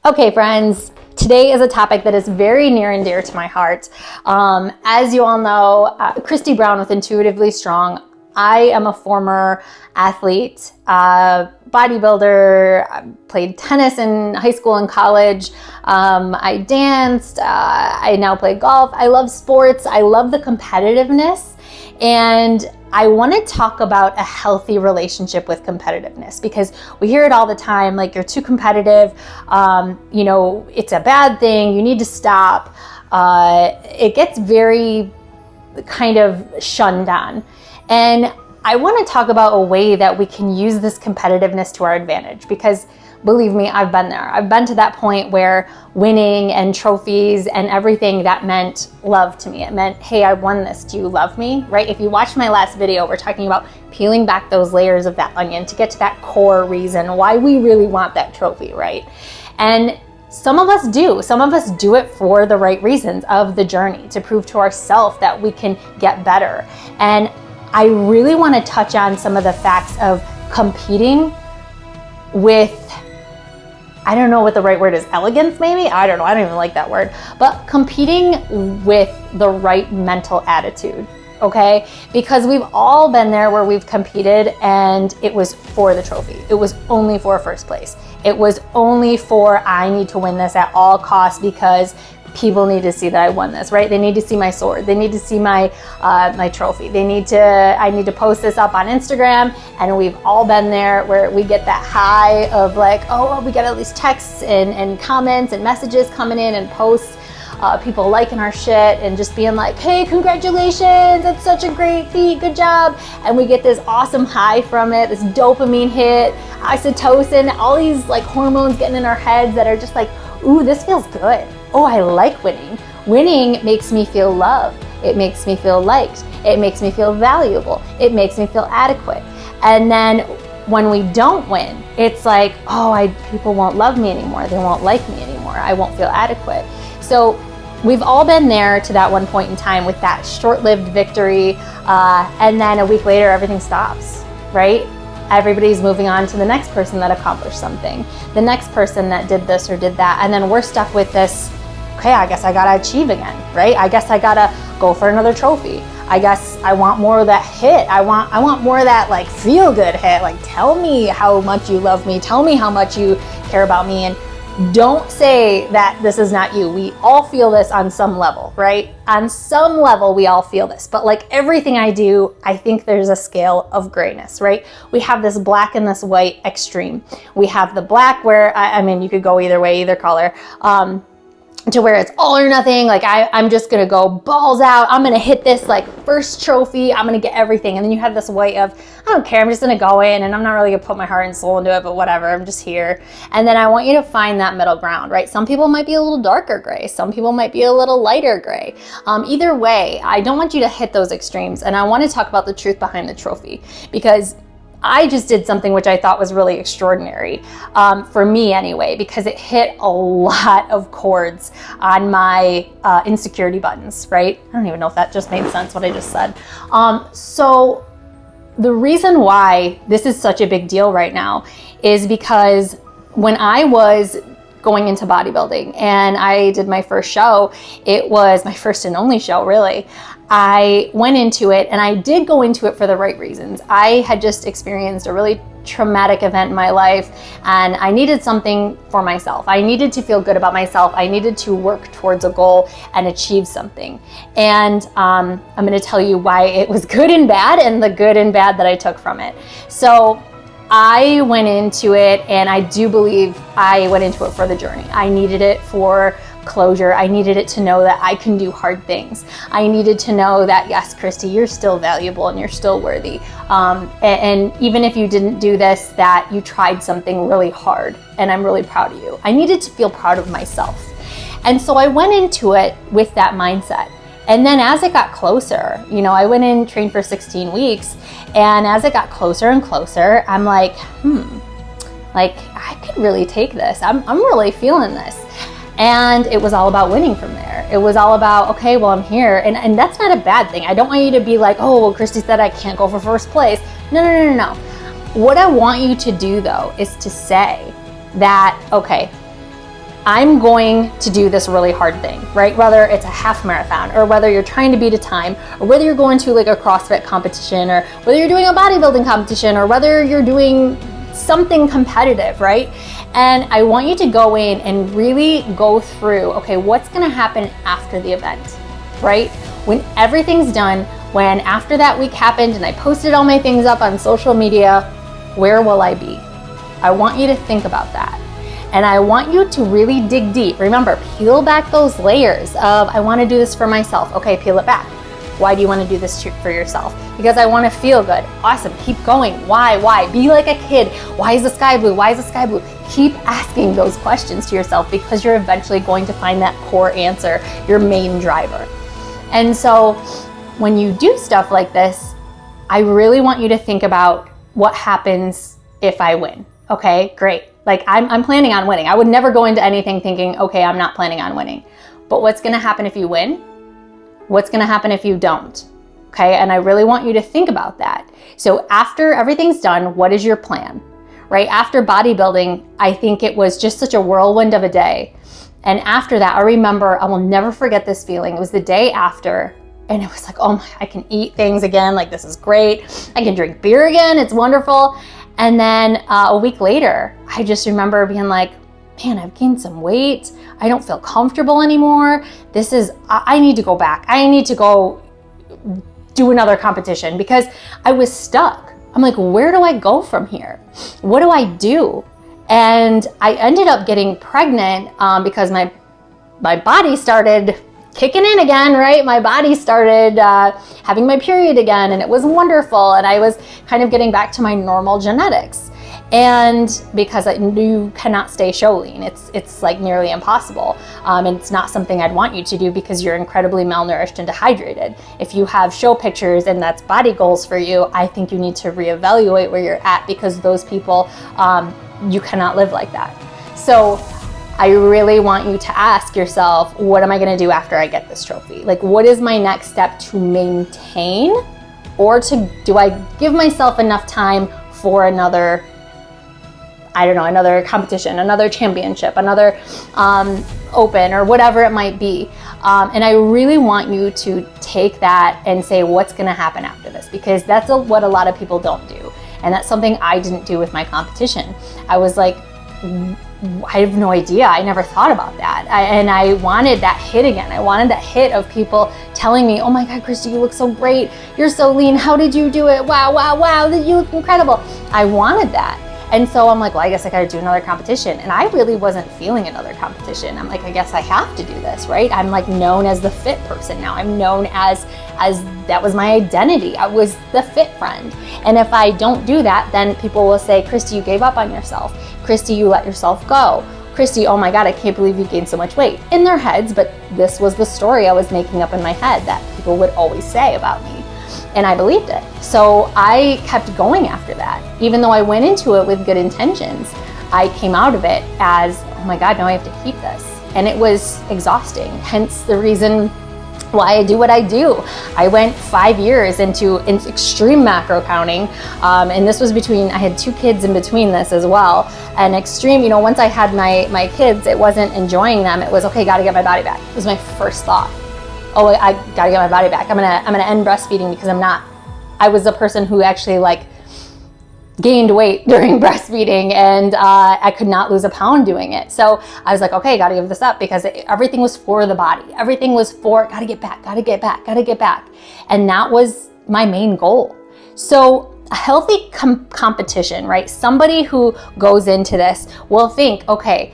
Okay, friends, today is a topic that is very near and dear to my heart. As you all know, Christy Brown with Intuitively Strong. I am a former athlete, bodybuilder. I played tennis in high school and college. I danced. I now play golf. I love sports. I love the competitiveness. And I want to talk about a healthy relationship with competitiveness, because we hear it all the time, like, you're too competitive, it's a bad thing, you need to stop. It gets very kind of shunned on. And I want to talk about a way that we can use this competitiveness to our advantage, because believe me, I've been there. I've been to that point where winning and trophies and everything, that meant love to me. It meant, hey, I won this. Do you love me? Right? If you watched my last video, we're talking about peeling back those layers of that onion to get to that core reason why we really want that trophy, right? And some of us do. Some of us do it for the right reasons of the journey, to prove to ourselves that we can get better. And I really want to touch on some of the facts of competing with, I don't know what the right word is, elegance maybe? I don't know, I don't even like that word. But competing with the right mental attitude, okay? Because we've all been there where we've competed and it was for the trophy. It was only for first place. It was only for, I need to win this at all costs because people need to see that I won this, right? They need to see my sword. They need to see my my trophy. I need to post this up on Instagram. And we've all been there where we get that high of like, oh, well, we get all these texts and comments and messages coming in and posts, people liking our shit and just being like, hey, congratulations, that's such a great feat, good job. And we get this awesome high from it, this dopamine hit, oxytocin, all these like hormones getting in our heads that are just like, ooh, this feels good. Oh, I like winning. Winning makes me feel loved. It makes me feel liked. It makes me feel valuable. It makes me feel adequate. And then when we don't win, it's like, oh, people won't love me anymore. They won't like me anymore. I won't feel adequate. So we've all been there to that one point in time with that short-lived victory. And then a week later, everything stops, right? Everybody's moving on to the next person that accomplished something, the next person that did this or did that. And then we're stuck with this, okay, I guess I gotta achieve again, right? I guess I gotta go for another trophy. I guess I want more of that hit. I want more of that like feel good hit. Like, tell me how much you love me. Tell me how much you care about me. And don't say that this is not you. We all feel this on some level, right? On some level, we all feel this. But like everything I do, I think there's a scale of grayness, right? We have this black and this white extreme. We have the black where, I mean, you could go either way, either color, to where it's all or nothing. Like I'm just gonna go balls out. I'm gonna hit this like first trophy. I'm gonna get everything. And then you have this way of, I don't care. I'm just gonna go in and I'm not really gonna put my heart and soul into it, but whatever, I'm just here. And then I want you to find that middle ground, right? Some people might be a little darker gray. Some people might be a little lighter gray. Either way, I don't want you to hit those extremes. And I want to talk about the truth behind the trophy, because I just did something which I thought was really extraordinary, for me anyway, because it hit a lot of chords on my insecurity buttons, right? I don't even know if that just made sense, what I just said. So the reason why this is such a big deal right now is because when I was going into bodybuilding and I did my first show, it was my first and only show, really. I went into it, and I did go into it for the right reasons. I had just experienced a really traumatic event in my life, and I needed something for myself. I needed to feel good about myself. I needed to work towards a goal and achieve something. And I'm going to tell you why it was good and bad, and the good and bad that I took from it. So I went into it, and I do believe I went into it for the journey. I needed it for closure. I needed it to know that I can do hard things. I needed to know that, yes, Christy, you're still valuable and you're still worthy. And even if you didn't do this, that you tried something really hard, and I'm really proud of you. I needed to feel proud of myself. And so I went into it with that mindset. And then as it got closer, I went in, trained for 16 weeks. And as it got closer and closer, I'm like, like I could really take this. I'm really feeling this. And it was all about winning from there. It was all about, okay, well, I'm here. And that's not a bad thing. I don't want you to be like, oh, well, Christy said I can't go for first place. No. What I want you to do, though, is to say that, okay, I'm going to do this really hard thing, right? Whether it's a half marathon, or whether you're trying to beat a time, or whether you're going to like a CrossFit competition, or whether you're doing a bodybuilding competition, or whether you're doing something competitive, right? And I want you to go in and really go through, okay, what's gonna happen after the event, right? When everything's done, when after that week happened and I posted all my things up on social media, where will I be? I want you to think about that. And I want you to really dig deep. Remember, peel back those layers of, I want to do this for myself. Okay, peel it back. Why do you want to do this for yourself? Because I want to feel good. Awesome, keep going. Why? Be like a kid. Why is the sky blue? Why is the sky blue? Keep asking those questions to yourself, because you're eventually going to find that core answer, your main driver. And so when you do stuff like this, I really want you to think about what happens if I win. Okay, great. Like I'm planning on winning. I would never go into anything thinking, okay, I'm not planning on winning. But what's gonna happen if you win? What's gonna happen if you don't? Okay, and I really want you to think about that. So after everything's done, what is your plan? Right, after bodybuilding, I think it was just such a whirlwind of a day. And after that, I remember, I will never forget this feeling. It was the day after, and it was like, oh my, I can eat things again. Like, this is great. I can drink beer again. It's wonderful. And then a week later, I just remember being like, man, I've gained some weight. I don't feel comfortable anymore. I need to go back. I need to go do another competition, because I was stuck. I'm like, where do I go from here? What do I do? And I ended up getting pregnant because my body started kicking in again, right? My body started having my period again, and it was wonderful. And I was kind of getting back to my normal genetics. And because I knew you cannot stay show lean, it's like nearly impossible. And it's not something I'd want you to do, because you're incredibly malnourished and dehydrated. If you have show pictures and that's body goals for you, I think you need to reevaluate where you're at, because those people, you cannot live like that. So I really want you to ask yourself, what am I gonna do after I get this trophy? Like, what is my next step to maintain? Or do I give myself enough time for another, I don't know, another competition, another championship, another open, or whatever it might be. And I really want you to take that and say, what's gonna happen after this? Because that's what a lot of people don't do. And that's something I didn't do with my competition. I was like, I have no idea. I never thought about that. And I wanted that hit again. I wanted that hit of people telling me, oh my God, Christy, you look so great. You're so lean. How did you do it? Wow, wow, wow. You look incredible. I wanted that. And so I'm like, well, I guess I got to do another competition. And I really wasn't feeling another competition. I'm like, I guess I have to do this, right? I'm like known as the fit person now. I'm known as that was my identity. I was the fit friend. And if I don't do that, then people will say, Christy, you gave up on yourself. Christy, you let yourself go. Christy, oh my God, I can't believe you gained so much weight. In their heads, but this was the story I was making up in my head that people would always say about me. And I believed it. So I kept going after that. Even though I went into it with good intentions, I came out of it as, oh my God, now I have to keep this. And it was exhausting. Hence the reason why I do what I do. I went 5 years into extreme macro counting. And this was I had 2 kids in between this as well. And extreme, once I had my kids, it wasn't enjoying them. It was, okay, gotta get my body back. It was my first thought. Oh, I gotta get my body back. I'm gonna end breastfeeding because I was the person who actually gained weight during breastfeeding, and I could not lose a pound doing it. So I was like, okay, gotta give this up, because everything was for the body. Everything was for, gotta get back. And that was my main goal. So a healthy competition, right? Somebody who goes into this will think, okay,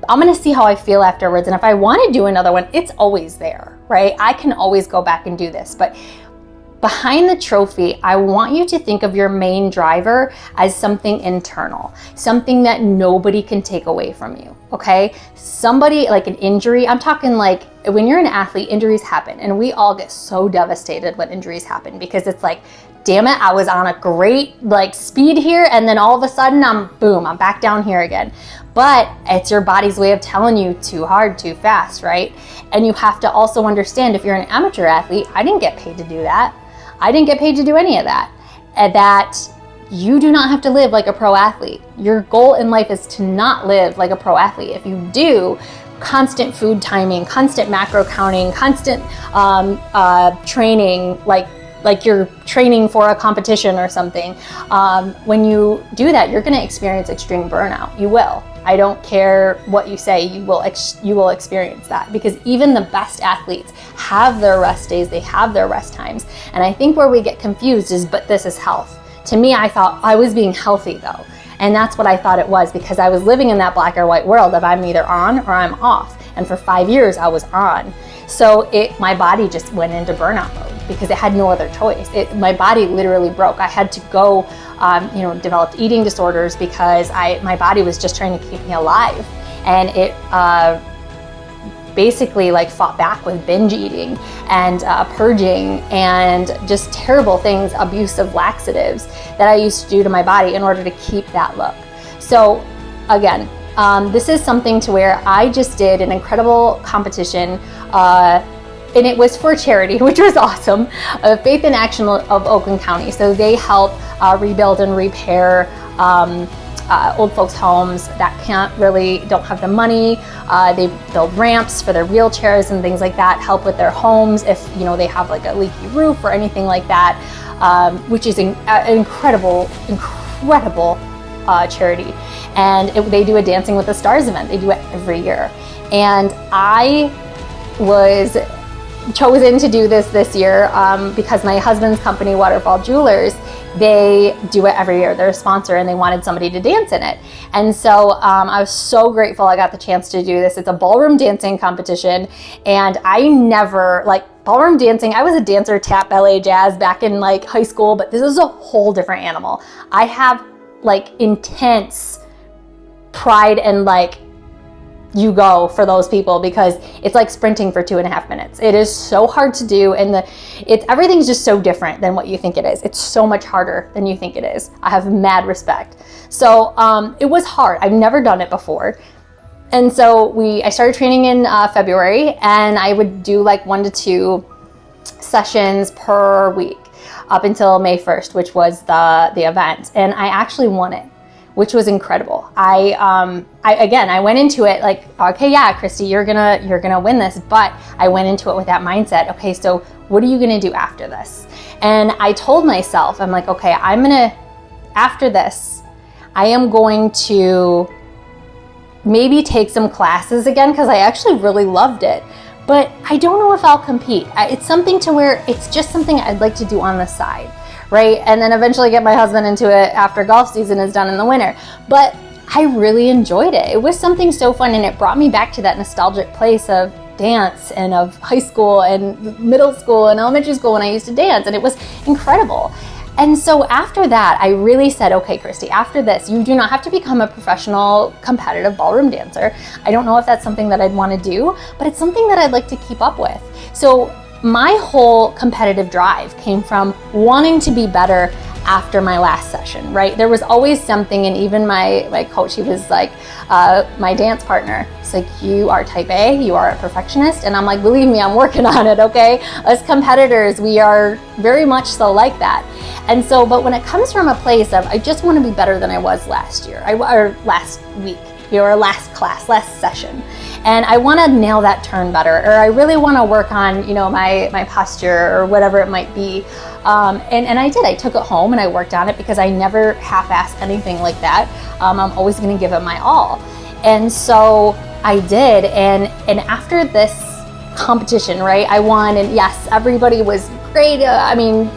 I'm gonna see how I feel afterwards. And if I wanna do another one, it's always there, right? I can always go back and do this. But behind the trophy, I want you to think of your main driver as something internal, something that nobody can take away from you, okay? Somebody like an injury, I'm talking like when you're an athlete, injuries happen, and we all get so devastated when injuries happen, because it's like, damn it, I was on a great speed here, and then all of a sudden I'm back down here again. But it's your body's way of telling you too hard, too fast, right? And you have to also understand, if you're an amateur athlete, I didn't get paid to do that. I didn't get paid to do any of that. And that you do not have to live like a pro athlete. Your goal in life is to not live like a pro athlete. If you do, constant food timing, constant macro counting, constant training, like you're training for a competition or something. When you do that, you're going to experience extreme burnout. You will. I don't care what you say, you will experience that, because even the best athletes have their rest days, they have their rest times. And I think where we get confused is, but this is health. To me, I thought I was being healthy though. And that's what I thought it was, because I was living in that black or white world of I'm either on or I'm off. And for 5 years I was on. So my body just went into burnout mode because it had no other choice. My body literally broke. I had to go, developed eating disorders because my body was just trying to keep me alive. And it basically like fought back with binge eating and purging and just terrible things, abuse of laxatives that I used to do to my body in order to keep that look. So again, this is something to where I just did an incredible competition, and it was for charity, which was awesome, Faith in Action of Oakland County. So they help rebuild and repair old folks' homes that don't have the money. They build ramps for their wheelchairs and things like that, help with their homes if they have like a leaky roof or anything like that, which is an incredible charity. And they do a Dancing with the Stars event. They do it every year. And I was chosen to do this year because my husband's company, Waterfall Jewelers, they do it every year. They're a sponsor and they wanted somebody to dance in it. And so I was so grateful I got the chance to do this. It's a ballroom dancing competition. And I never, ballroom dancing, I was a dancer, tap, ballet, jazz back in high school, but this is a whole different animal. I have intense pride and you go for those people, because it's like sprinting for 2.5 minutes. It is so hard to do, and everything's just so different than what you think it is. It's so much harder than you think it is. I have mad respect. So it was hard. I've never done it before. And so I started training in February, and I would do 1 to 2 sessions per week up until May 1st, which was the event. And I actually won it, which was incredible. I went into it okay, yeah, Christy, you're gonna win this. But I went into it with that mindset. Okay, so what are you gonna do after this? And I told myself, I'm okay, after this, I am going to maybe take some classes again, because I actually really loved it. But I don't know if I'll compete. It's something to where it's just something I'd like to do on the side, right? And then eventually get my husband into it after golf season is done in the winter. But I really enjoyed it. It was something so fun, and it brought me back to that nostalgic place of dance and of high school and middle school and elementary school when I used to dance, and it was incredible. And so after that, I really said, okay, Christy, after this, you do not have to become a professional competitive ballroom dancer. I don't know if that's something that I'd want to do, but it's something that I'd like to keep up with. So my whole competitive drive came from wanting to be better after my last session, right? There was always something, and even my coach, he was my dance partner. It's you are type A, you are a perfectionist. And I'm believe me, I'm working on it, okay? Us competitors, we are very much so like that. And so, but when it comes from a place of, I just want to be better than I was last year, or last week, or last class, last session. And I want to nail that turn better, or I really want to work on, my posture or whatever it might be. And I did. I took it home and I worked on it, because I never half-ass anything like that. I'm always going to give it my all. And so I did. And after this competition, right, I won. And yes, everybody was great.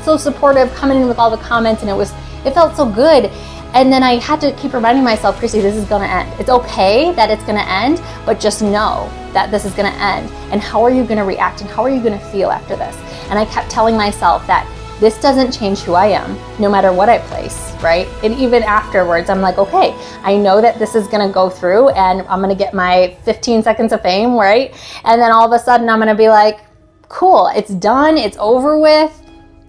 So supportive, coming in with all the comments, and it felt so good. And then I had to keep reminding myself, Christy, this is going to end. It's okay that it's going to end, but just know that this is going to end. And how are you going to react, and how are you going to feel after this? And I kept telling myself that this doesn't change who I am, no matter what I place, right? And even afterwards, I'm okay, I know that this is going to go through, and I'm going to get my 15 seconds of fame, right? And then all of a sudden I'm going to be cool, it's done, it's over with.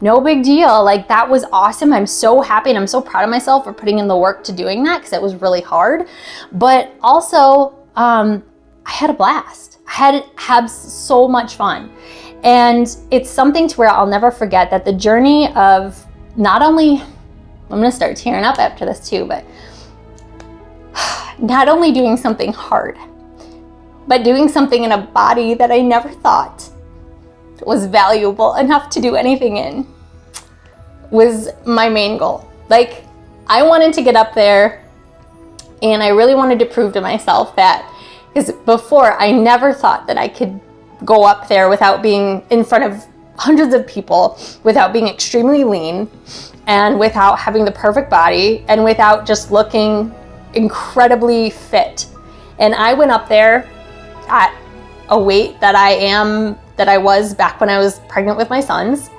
No big deal. That was awesome. I'm so happy, and I'm so proud of myself for putting in the work to doing that, because it was really hard. But also, I had a blast. I had so much fun. And it's something to where I'll never forget that the journey of not only I'm gonna start tearing up after this too, but not only doing something hard, but doing something in a body that I never thought was valuable enough to do anything in was my main goal. Like, I wanted to get up there, and I really wanted to prove to myself that, because before I never thought that I could go up there without being in front of hundreds of people, without being extremely lean, and without having the perfect body, and without just looking incredibly fit. And I went up there at a weight that I was back when I was pregnant with my sons.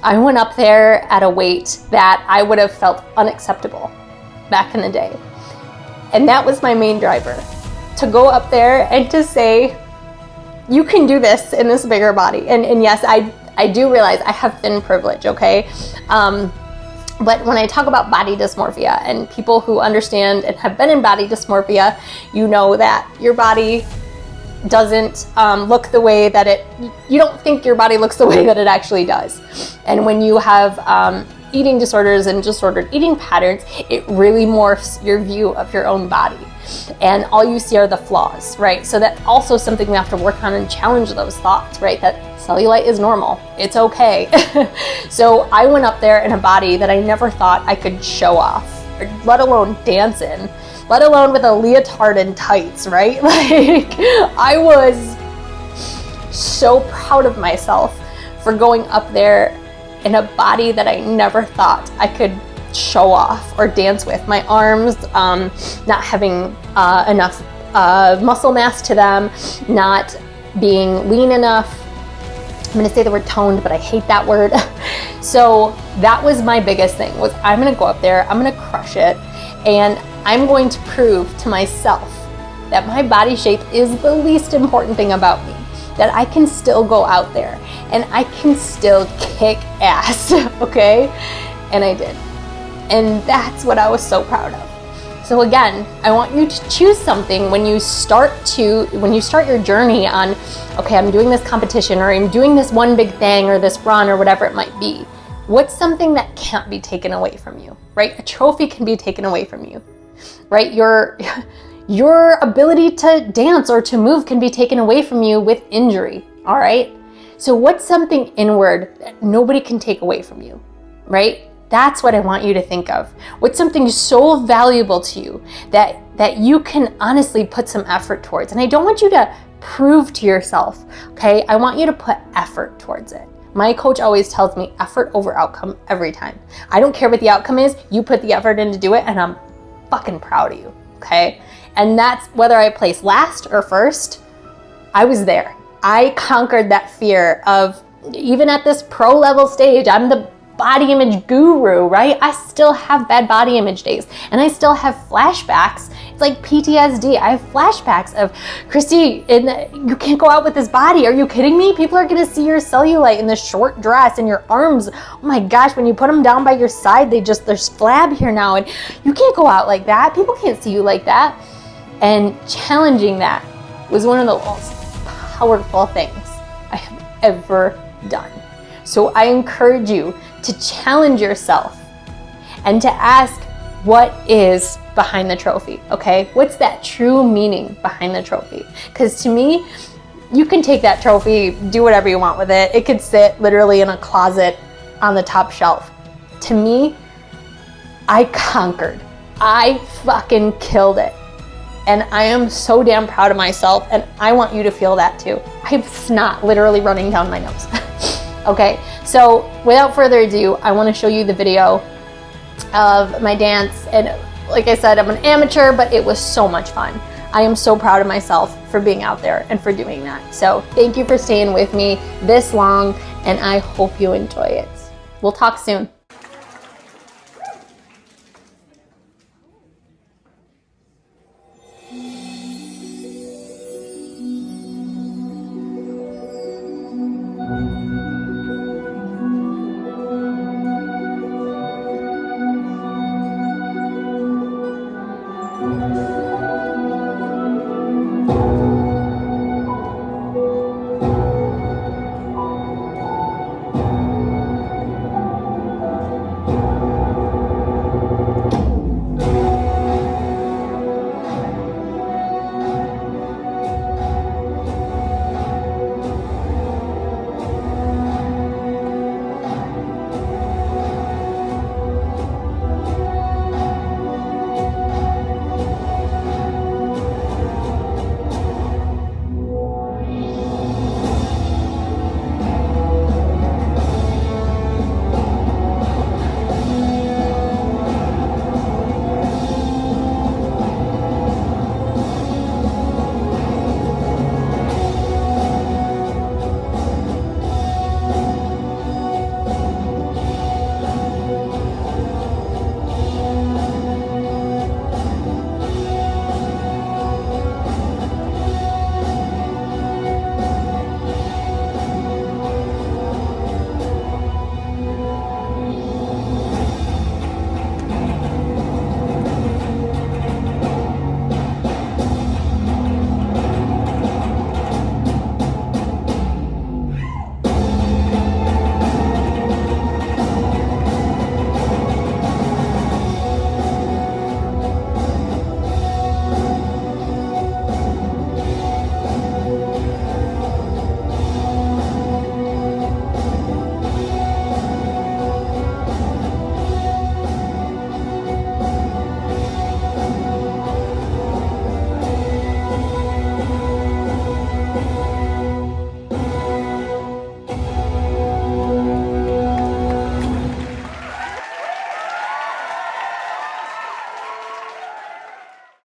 I went up there at a weight that I would have felt unacceptable back in the day. And that was my main driver, to go up there and to say, you can do this in this bigger body. And yes, I do realize I have thin privilege, okay? But when I talk about body dysmorphia, and people who understand and have been in body dysmorphia, you know that your body doesn't look the way that you don't think your body looks the way that it actually does. And when you have eating disorders and disordered eating patterns, it really morphs your view of your own body. And all you see are the flaws, right? So that's also something we have to work on and challenge those thoughts, right? That cellulite is normal. It's okay. So I went up there in a body that I never thought I could show off, let alone dance in, let alone with a leotard and tights, right? Like, I was so proud of myself for going up there in a body that I never thought I could show off or dance with. My arms not having enough muscle mass to them, not being lean enough. I'm gonna say the word toned, but I hate that word. So that was my biggest thing, was I'm gonna go up there, I'm gonna crush it, and I'm going to prove to myself that my body shape is the least important thing about me, that I can still go out there and I can still kick ass, okay? And I did. And that's what I was so proud of. So again, I want you to choose something when you start your journey on, okay, I'm doing this competition, or I'm doing this one big thing, or this run, or whatever it might be. What's something that can't be taken away from you, right? A trophy can be taken away from you, right? Your ability to dance or to move can be taken away from you with injury, all right? So what's something inward that nobody can take away from you, right? That's what I want you to think of. What's something so valuable to you that you can honestly put some effort towards? And I don't want you to prove to yourself, okay? I want you to put effort towards it. My coach always tells me effort over outcome every time. I don't care what the outcome is, you put the effort in to do it, and I'm fucking proud of you, okay? And that's whether I place last or first, I was there. I conquered that fear of, even at this pro level stage, I'm the body image guru, right? I still have bad body image days, and I still have flashbacks. It's like PTSD. I have flashbacks of, Christy, you can't go out with this body. Are you kidding me? People are gonna see your cellulite in this short dress and your arms. Oh my gosh, when you put them down by your side, there's flab here now, and you can't go out like that. People can't see you like that. And challenging that was one of the most powerful things I have ever done. So I encourage you to challenge yourself and to ask, what is behind the trophy, okay? What's that true meaning behind the trophy? Because to me, you can take that trophy, do whatever you want with it. It could sit literally in a closet on the top shelf. To me, I conquered. I fucking killed it. And I am so damn proud of myself, and I want you to feel that too. I have snot literally running down my nose. Okay, so without further ado, I want to show you the video of my dance. And like I said, I'm an amateur, but it was so much fun. I am so proud of myself for being out there and for doing that. So thank you for staying with me this long, and I hope you enjoy it. We'll talk soon.